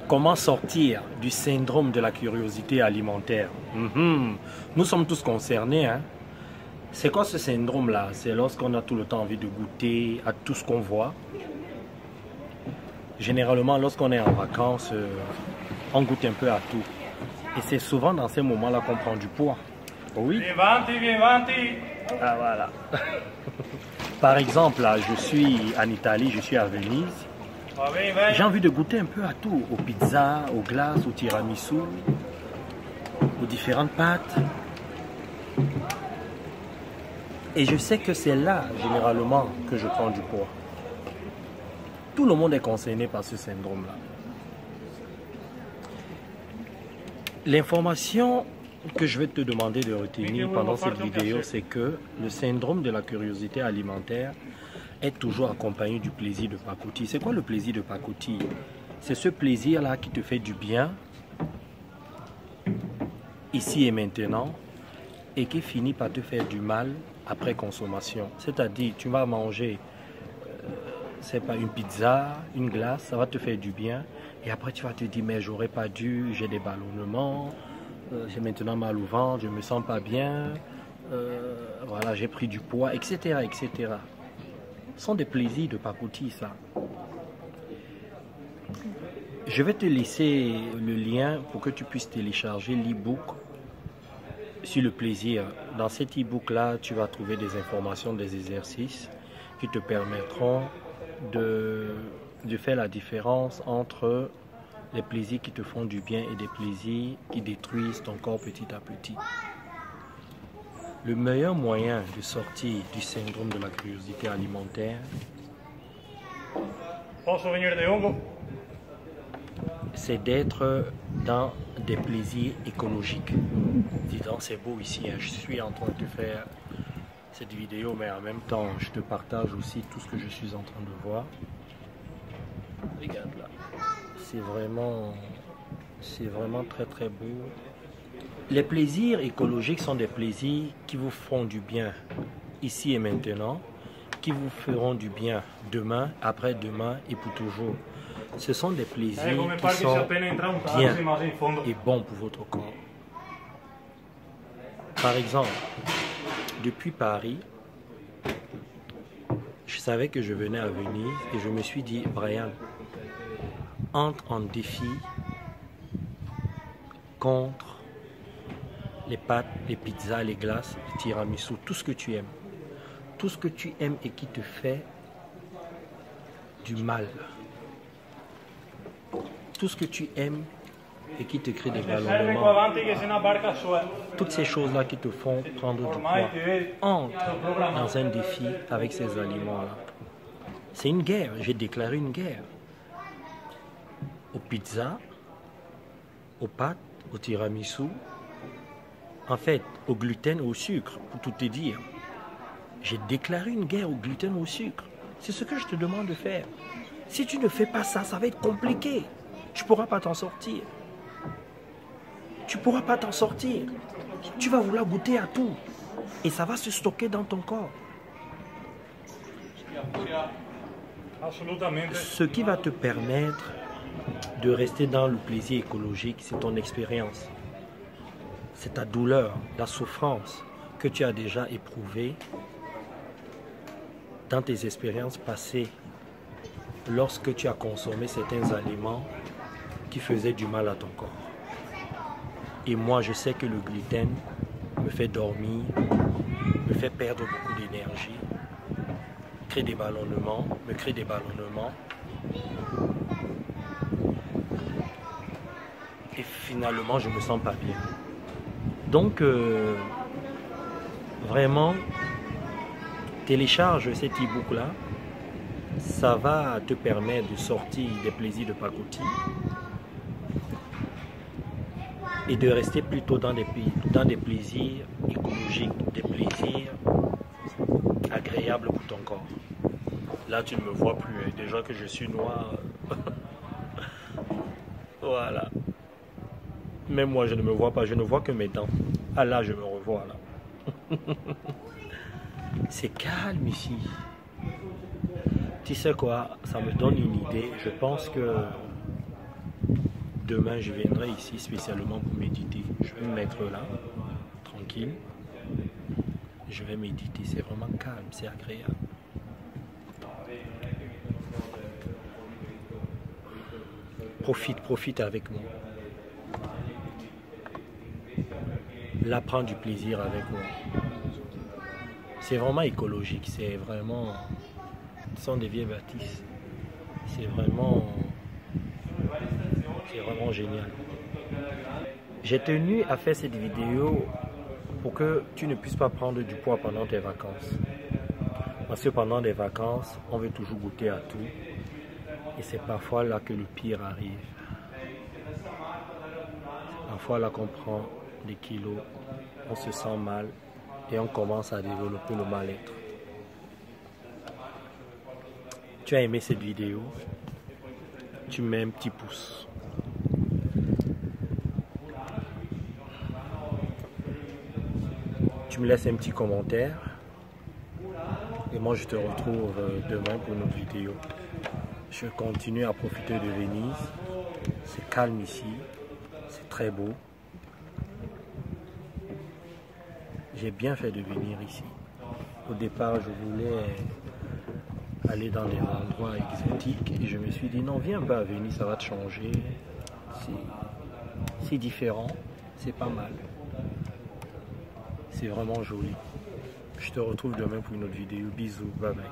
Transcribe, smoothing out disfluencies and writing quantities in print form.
Comment sortir du syndrome de la curiosité alimentaire? Nous sommes tous concernés, hein? C'est quoi ce syndrome-là? C'est lorsqu'on a tout le temps envie de goûter à tout ce qu'on voit. Généralement, lorsqu'on est en vacances, on goûte un peu à tout. Et c'est souvent dans ces moments-là qu'on prend du poids. Oui. Ah voilà. Par exemple, là, je suis en Italie, je suis à Venise. J'ai envie de goûter un peu à tout, aux pizzas, aux glaces, au tiramisu, aux différentes pâtes. Et je sais que c'est là, généralement, que je prends du poids. Tout le monde est concerné par ce syndrome-là. L'information que je vais te demander de retenir pendant cette vidéo, c'est que le syndrome de la curiosité alimentaire est toujours accompagné du plaisir de pacotille. C'est quoi le plaisir de pacotille? C'est ce plaisir-là qui te fait du bien, ici et maintenant, et qui finit par te faire du mal après consommation. C'est-à-dire, tu vas manger, c'est pas une pizza, une glace, ça va te faire du bien, et après tu vas te dire, mais j'aurais pas dû, j'ai des ballonnements, j'ai maintenant mal au ventre, je me sens pas bien, voilà, j'ai pris du poids, etc., etc. Ce sont des plaisirs de pacotille, ça. Je vais te laisser le lien pour que tu puisses télécharger l'e-book sur le plaisir. Dans cet e-book-là, tu vas trouver des informations, des exercices qui te permettront de faire la différence entre les plaisirs qui te font du bien et des plaisirs qui détruisent ton corps petit à petit. Le meilleur moyen de sortir du syndrome de la curiosité alimentaire, c'est d'être dans des plaisirs écologiques. Dis donc, c'est beau ici, hein. Je suis en train de faire cette vidéo, mais en même temps, je te partage aussi tout ce que je suis en train de voir. Regarde là, c'est vraiment très très beau. Les plaisirs écologiques sont des plaisirs qui vous feront du bien ici et maintenant, qui vous feront du bien demain, après-demain et pour toujours. Ce sont des plaisirs qui sont bien et bons pour votre corps. Par exemple, depuis Paris, je savais que je venais à Venise et je me suis dit, Brian, entre en défi contre les pâtes, les pizzas, les glaces, les tiramisu, tout ce que tu aimes. Tout ce que tu aimes et qui te fait du mal. Tout ce que tu aimes et qui te crée des ballonnements. Toutes ces choses-là qui te font prendre du poids. Entre dans un défi avec ces aliments-là. C'est une guerre, j'ai déclaré une guerre. Aux pizzas, aux pâtes, au tiramisu, en fait, au gluten et au sucre, pour tout te dire. J'ai déclaré une guerre au gluten et au sucre. C'est ce que je te demande de faire. Si tu ne fais pas ça, ça va être compliqué. Tu ne pourras pas t'en sortir. Tu ne pourras pas t'en sortir. Tu vas vouloir goûter à tout. Et ça va se stocker dans ton corps. Ce qui va te permettre de rester dans le plaisir écologique, c'est ton expérience. C'est ta douleur, la souffrance que tu as déjà éprouvée dans tes expériences passées lorsque tu as consommé certains aliments qui faisaient du mal à ton corps. Et moi, je sais que le gluten me fait dormir, me fait perdre beaucoup d'énergie, crée des ballonnements, me crée des ballonnements. Et finalement, je ne me sens pas bien. Donc, vraiment, télécharge cet e-book-là. Ça va te permettre de sortir des plaisirs de pacotille et de rester plutôt dans des plaisirs écologiques, des plaisirs agréables pour ton corps. Là, tu ne me vois plus, hein. Déjà que je suis noir. Voilà. Même moi, je ne me vois pas, je ne vois que mes dents. Ah là, je me revois là. C'est calme ici. Tu sais quoi, ça me donne une idée. Je pense que Demain, je viendrai ici spécialement pour méditer. Je vais me mettre là, tranquille. Je vais méditer. C'est vraiment calme, c'est agréable. Profite avec moi. Là, prends du plaisir avec moi. C'est vraiment écologique, c'est vraiment... Ce sont des vieilles bâtisses. C'est vraiment génial. J'ai tenu à faire cette vidéo pour que tu ne puisses pas prendre du poids pendant tes vacances. Parce que pendant les vacances, on veut toujours goûter à tout. Et c'est parfois là que le pire arrive. Parfois là qu'on prend des kilos, on se sent mal et on commence à développer le mal-être. Tu as aimé cette vidéo? Tu mets un petit pouce. Tu me laisses un petit commentaire. Et moi je te retrouve demain pour une autre vidéo. Je continue à profiter de Venise. C'est calme ici. C'est très beau. J'ai bien fait de venir ici. Au départ, je voulais aller dans des endroits exotiques et je me suis dit non, viens pas à Venise, ça va te changer. C'est différent, c'est pas mal. C'est vraiment joli. Je te retrouve demain pour une autre vidéo. Bisous, bye bye.